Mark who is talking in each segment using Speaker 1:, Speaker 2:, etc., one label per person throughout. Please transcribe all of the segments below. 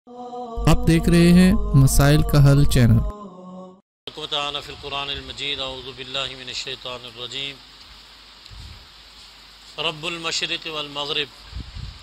Speaker 1: آپ دیکھ رہے ہیں مسائل کا حل چینل۔
Speaker 2: فی القرآن المجید اعوذ باللہ من الشیطان الرجیم رب المشرق والمغرب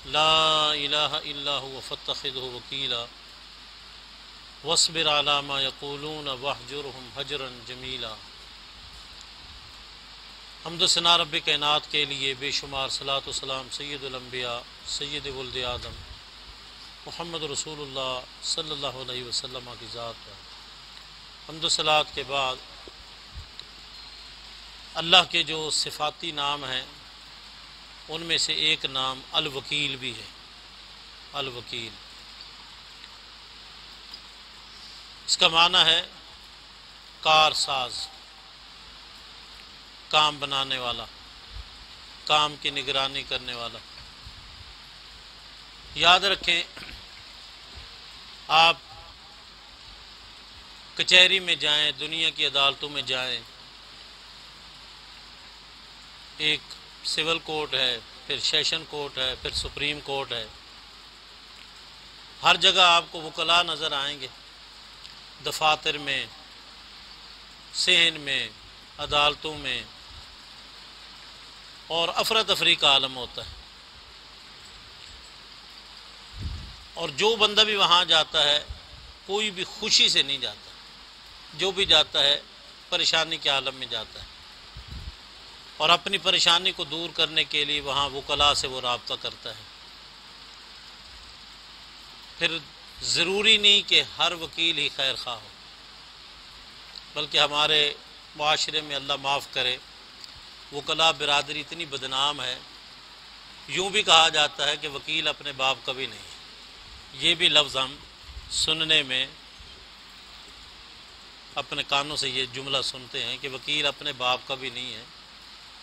Speaker 2: لا الہ الا هو فاتخذہ وکیلا واصبر علی ما یقولون واہجرہم حجرا جمیلا۔ حمد و ثنا رب کائنات کے لیے بے شمار صلاۃ و سلام سید الانبیاء سید ولد آدم محمد رسول اللہ صلی اللہ علیہ وسلم کی ذات پر۔ حمد و صلات کے بعد اللہ کے جو صفاتی نام ہیں ان میں سے ایک نام الوکیل بھی ہے۔ الوکیل اس کا معنی ہے کار ساز، کام بنانے والا، کام کی نگرانی کرنے والا۔ یاد رکھیں، آپ کچہری میں جائیں، دنیا کی عدالتوں میں جائیں، ایک سول کورٹ ہے، پھر سیشن کورٹ ہے، پھر سپریم کورٹ ہے، ہر جگہ آپ کو وکلاء نظر آئیں گے، دفاتر میں، صحن میں، عدالتوں میں، اور افراتفری کا عالم ہوتا ہے۔ اور جو بندہ بھی وہاں جاتا ہے کوئی بھی خوشی سے نہیں جاتا، جو بھی جاتا ہے پریشانی کے عالم میں جاتا ہے، اور اپنی پریشانی کو دور کرنے کے لیے وہاں وکلاء سے وہ رابطہ کرتا ہے۔ پھر ضروری نہیں کہ ہر وکیل ہی خیر خواہ ہو، بلکہ ہمارے معاشرے میں اللہ معاف کرے وکلاء برادری اتنی بدنام ہے، یوں بھی کہا جاتا ہے کہ وکیل اپنے باپ کا بھی نہیں ہے۔ یہ بھی لفظ ہم سننے میں اپنے کانوں سے یہ جملہ سنتے ہیں کہ وکیل اپنے باپ کا بھی نہیں ہے۔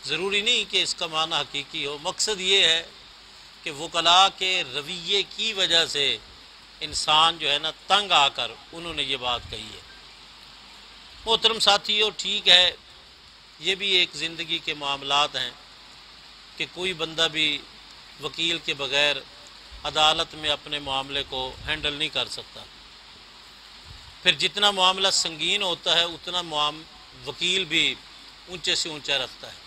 Speaker 2: ضروری نہیں کہ اس کا معنی حقیقی ہو، مقصد یہ ہے کہ وکلاء کے رویے کی وجہ سے انسان جو ہے نا تنگ آ کر انہوں نے یہ بات کہی ہے۔ محترم ساتھیو، ٹھیک ہے، یہ بھی ایک زندگی کے معاملات ہیں کہ کوئی بندہ بھی وکیل کے بغیر عدالت میں اپنے معاملے کو ہینڈل نہیں کر سکتا۔ پھر جتنا معاملہ سنگین ہوتا ہے اتنا وکیل بھی اونچے سے اونچا رکھتا ہے،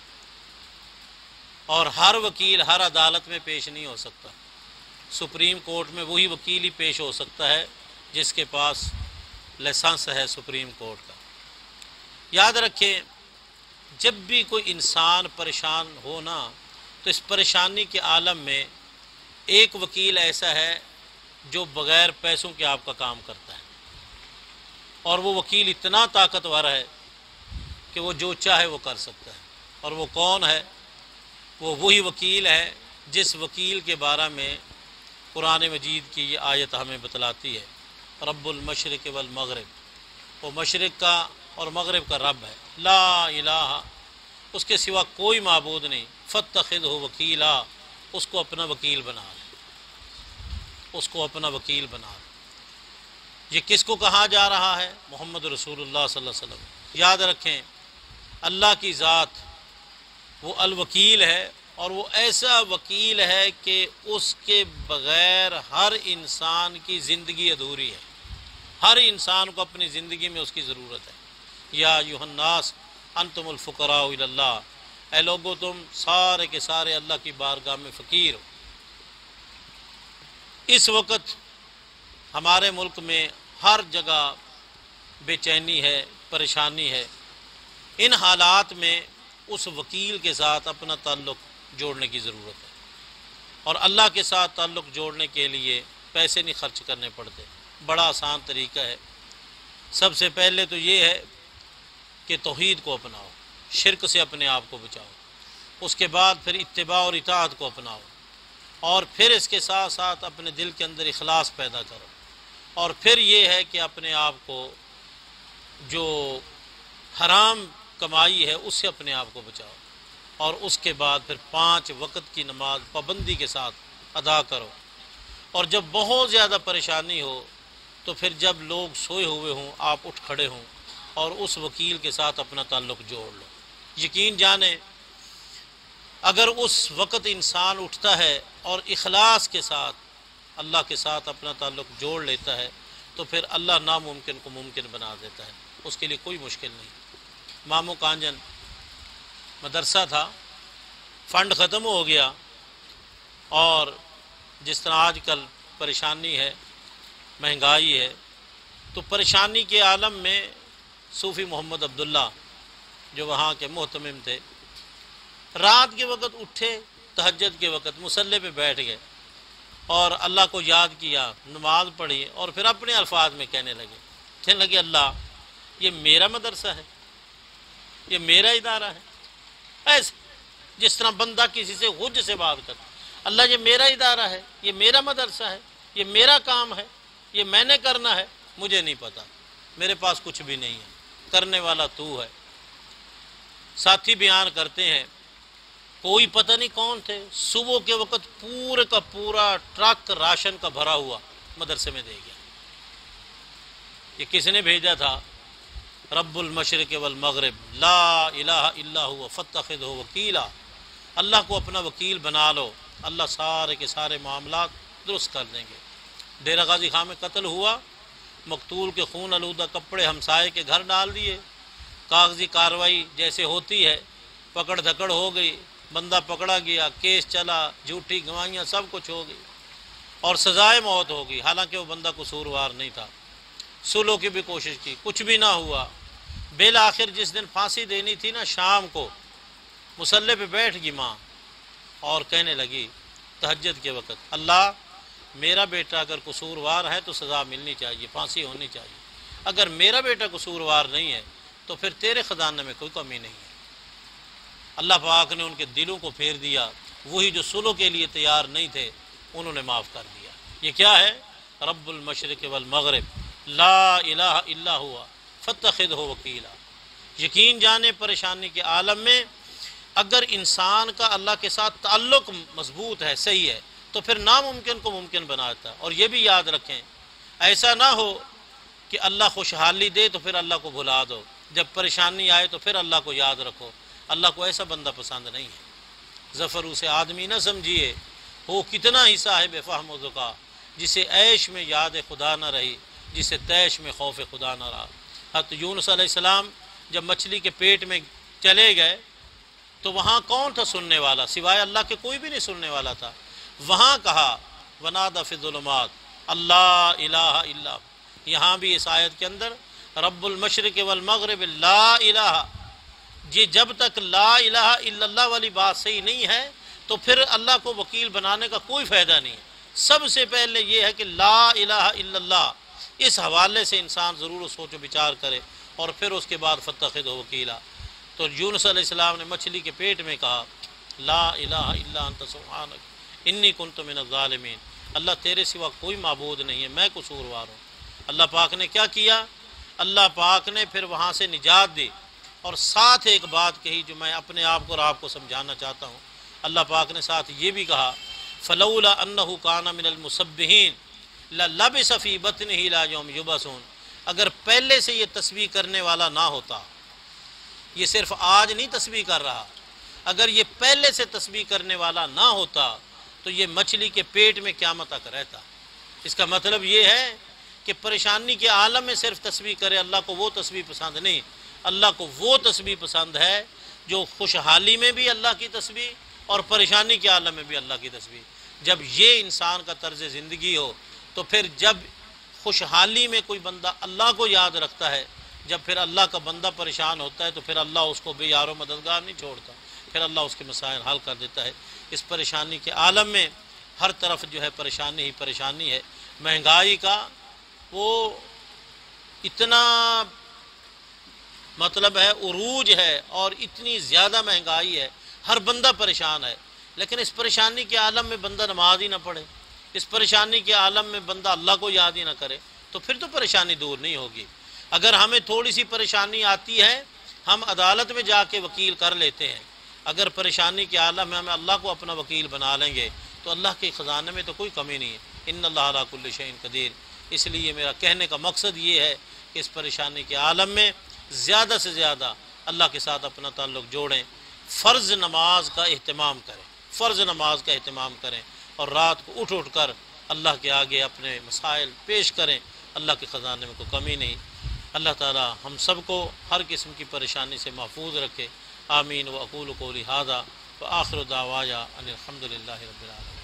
Speaker 2: اور ہر وکیل ہر عدالت میں پیش نہیں ہو سکتا۔ سپریم کورٹ میں وہی وکیل ہی پیش ہو سکتا ہے جس کے پاس لائسنس ہے سپریم کورٹ کا۔ یاد رکھیں، جب بھی کوئی انسان پریشان ہو نا تو اس پریشانی کے عالم میں ایک وکیل ایسا ہے جو بغیر پیسوں کے آپ کا کام کرتا ہے، اور وہ وکیل اتنا طاقتور ہے کہ وہ جو چاہے وہ کر سکتا ہے۔ اور وہ کون ہے؟ وہ وہی وکیل ہے جس وکیل کے بارے میں قرآن مجید کی یہ آیت ہمیں بتلاتی ہے، رب المشرق والمغرب، وہ مشرق کا اور مغرب کا رب ہے، لا الہ، اس کے سوا کوئی معبود نہیں، فاتخذہ وکیلا، اس کو اپنا وکیل بنا لے، اس کو اپنا وکیل بنا لے۔ یہ کس کو کہا جا رہا ہے؟ محمد رسول اللہ صلی اللہ علیہ وسلم۔ یاد رکھیں، اللہ کی ذات وہ الوکیل ہے، اور وہ ایسا وکیل ہے کہ اس کے بغیر ہر انسان کی زندگی ادھوری ہے۔ ہر انسان کو اپنی زندگی میں اس کی ضرورت ہے۔ یا ایھا الناس انتم الفقراء الی اللہ، اے لوگو تم سارے کے سارے اللہ کی بارگاہ میں فقیر ہو۔ اس وقت ہمارے ملک میں ہر جگہ بے چینی ہے، پریشانی ہے۔ ان حالات میں اس وکیل کے ساتھ اپنا تعلق جوڑنے کی ضرورت ہے، اور اللہ کے ساتھ تعلق جوڑنے کے لیے پیسے نہیں خرچ کرنے پڑتے، بڑا آسان طریقہ ہے۔ سب سے پہلے تو یہ ہے کہ توحید کو اپناؤ، شرک سے اپنے آپ کو بچاؤ، اس کے بعد پھر اتباع اور اطاعت کو اپناؤ، اور پھر اس کے ساتھ ساتھ اپنے دل کے اندر اخلاص پیدا کرو، اور پھر یہ ہے کہ اپنے آپ کو جو حرام کمائی ہے اس سے اپنے آپ کو بچاؤ، اور اس کے بعد پھر 5 وقت کی نماز پابندی کے ساتھ ادا کرو۔ اور جب بہت زیادہ پریشانی ہو تو پھر جب لوگ سوئے ہوئے ہوں آپ اٹھ کھڑے ہوں اور اس وکیل کے ساتھ اپنا تعلق جوڑ لو۔ یقین جانیں، اگر اس وقت انسان اٹھتا ہے اور اخلاص کے ساتھ اللہ کے ساتھ اپنا تعلق جوڑ لیتا ہے تو پھر اللہ ناممکن کو ممکن بنا دیتا ہے، اس کے لیے کوئی مشکل نہیں۔ ماموں کانجن مدرسہ تھا، فنڈ ختم ہو گیا، اور جس طرح آج کل پریشانی ہے، مہنگائی ہے، تو پریشانی کے عالم میں صوفی محمد عبداللہ جو وہاں کے محتمم تھے، رات کے وقت اٹھے، تہجد کے وقت مصلی پہ بیٹھ گئے اور اللہ کو یاد کیا، نماز پڑھی، اور پھر اپنے الفاظ میں کہنے لگے اللہ یہ میرا مدرسہ ہے، یہ میرا ادارہ ہے۔ ایسے جس طرح بندہ کسی سے غج سے بات کرتا، اللہ یہ میرا ادارہ ہے، یہ میرا مدرسہ ہے، یہ میرا کام ہے، یہ میں نے کرنا ہے، مجھے نہیں پتا، میرے پاس کچھ بھی نہیں ہے، کرنے والا تو ہے۔ ساتھی بیان کرتے ہیں کوئی پتہ نہیں کون تھے، صبح کے وقت پورے کا پورا ٹرک راشن کا بھرا ہوا مدرسے میں دے گیا۔ یہ کس نے بھیجا تھا؟ رب المشرق والمغرب لا الہ الا ہوا فاتخذہ وکیلا، اللہ کو اپنا وکیل بنا لو، اللہ سارے کے سارے معاملات درست کر دیں گے۔ ڈیرہ غازی خان میں قتل ہوا، مقتول کے خون آلودہ کپڑے ہمسائے کے گھر ڈال دیے، کاغذی کارروائی جیسے ہوتی ہے پکڑ دھکڑ ہو گئی، بندہ پکڑا گیا، کیس چلا، جھوٹی گواہیاں سب کچھ ہو گئی، اور سزائے موت ہو گئی، حالانکہ وہ بندہ قصوروار نہیں تھا۔ صلح کی بھی کوشش کی، کچھ بھی نہ ہوا۔ بالآخر جس دن پھانسی دینی تھی نا، شام کو مصلی پہ بیٹھ گئی ماں اور کہنے لگی تہجد کے وقت، اللہ میرا بیٹا اگر قصوروار ہے تو سزا ملنی چاہیے، پھانسی ہونی چاہیے، اگر میرا بیٹا قصوروار نہیں ہے تو پھر تیرے خزانے میں کوئی کمی نہیں ہے۔ اللہ پاک نے ان کے دلوں کو پھیر دیا، وہی جو صلح کے لیے تیار نہیں تھے انہوں نے معاف کر دیا۔ یہ کیا ہے؟ رب المشرق والمغرب لا الہ الا ہوا فاتخذہ وکیلا۔ یقین جانے پریشانی کے عالم میں اگر انسان کا اللہ کے ساتھ تعلق مضبوط ہے، صحیح ہے، تو پھر ناممکن کو ممکن بناتا ہے۔ اور یہ بھی یاد رکھیں، ایسا نہ ہو کہ اللہ خوشحالی دے تو پھر اللہ کو بھلا دو، جب پریشانی آئے تو پھر اللہ کو یاد رکھو۔ اللہ کو ایسا بندہ پسند نہیں ہے۔ ظفر اسے آدمی نہ سمجھیے، ہو کتنا ہی صاحب فہم و ذکا، جسے عیش میں یاد خدا نہ رہی، جسے تیش میں خوف خدا نہ رہا۔ حضرت یونس علیہ السلام جب مچھلی کے پیٹ میں چلے گئے تو وہاں کون تھا سننے والا؟ سوائے اللہ کے کوئی بھی نہیں سننے والا تھا۔ وہاں کہا ونادى فی الظلمات اللہ الہ الا، یہاں بھی اس آیت کے اندر رب المشرق والمغرب لا الہ، یہ جب تک لا الہ الا اللہ والی بات صحیح نہیں ہے تو پھر اللہ کو وکیل بنانے کا کوئی فائدہ نہیں ہے۔ سب سے پہلے یہ ہے کہ لا الہ الا اللہ، اس حوالے سے انسان ضرور سوچ و بچار کرے، اور پھر اس کے بعد فاتخذہ وکیلا۔ تو یونس علیہ السلام نے مچھلی کے پیٹ میں کہا لا الہ الا انت سبحانک انی کنت من الظالمین، اللہ تیرے سوا کوئی معبود نہیں ہے، میں قصوروار ہوں۔ اللہ پاک نے کیا کیا؟ اللہ پاک نے پھر وہاں سے نجات دی، اور ساتھ ایک بات کہی جو میں اپنے آپ کو اور آپ کو سمجھانا چاہتا ہوں۔ اللہ پاک نے ساتھ یہ بھی کہا فلولا انہ کان من المسبحین للبث فی بطنہ الی یوم یبعثون، اگر پہلے سے یہ تسبیح کرنے والا نہ ہوتا، یہ صرف آج نہیں تسبیح کر رہا، اگر یہ پہلے سے تسبیح کرنے والا نہ ہوتا تو یہ مچھلی کے پیٹ میں قیامت تک رہتا۔ اس کا مطلب یہ ہے کہ پریشانی کے عالم میں صرف تسبیح کرے، اللہ کو وہ تسبیح پسند نہیں، اللہ کو وہ تسبیح پسند ہے جو خوشحالی میں بھی اللہ کی تسبیح اور پریشانی کے عالم میں بھی اللہ کی تسبیح۔ جب یہ انسان کا طرز زندگی ہو تو پھر جب خوشحالی میں کوئی بندہ اللہ کو یاد رکھتا ہے، جب پھر اللہ کا بندہ پریشان ہوتا ہے تو پھر اللہ اس کو بے یار و مددگار نہیں چھوڑتا، پھر اللہ اس کے مسائل حل کر دیتا ہے۔ اس پریشانی کے عالم میں ہر طرف جو ہے پریشانی ہی پریشانی ہے۔ مہنگائی کا وہ اتنا مطلب ہے عروج ہے، اور اتنی زیادہ مہنگائی ہے، ہر بندہ پریشان ہے، لیکن اس پریشانی کے عالم میں بندہ نماز ہی نہ پڑھے، اس پریشانی کے عالم میں بندہ اللہ کو یاد ہی نہ کرے، تو پھر تو پریشانی دور نہیں ہوگی۔ اگر ہمیں تھوڑی سی پریشانی آتی ہے ہم عدالت میں جا کے وکیل کر لیتے ہیں، اگر پریشانی کے عالم میں ہم اللہ کو اپنا وکیل بنا لیں گے تو اللہ کے خزانے میں تو کوئی کمی نہیں ہے۔ ان اللہ علی کل شیء قدیر۔ اس لیے میرا کہنے کا مقصد یہ ہے کہ اس پریشانی کے عالم میں زیادہ سے زیادہ اللہ کے ساتھ اپنا تعلق جوڑیں، فرض نماز کا اہتمام کریں، فرض نماز کا اہتمام کریں، اور رات کو اٹھ کر اللہ کے آگے اپنے مسائل پیش کریں، اللہ کے خزانے میں کوئی کمی نہیں۔ اللہ تعالی ہم سب کو ہر قسم کی پریشانی سے محفوظ رکھے، آمین۔ واقول قولی ھذا وآخر دعوایا ان الحمد للہ رب العالمین۔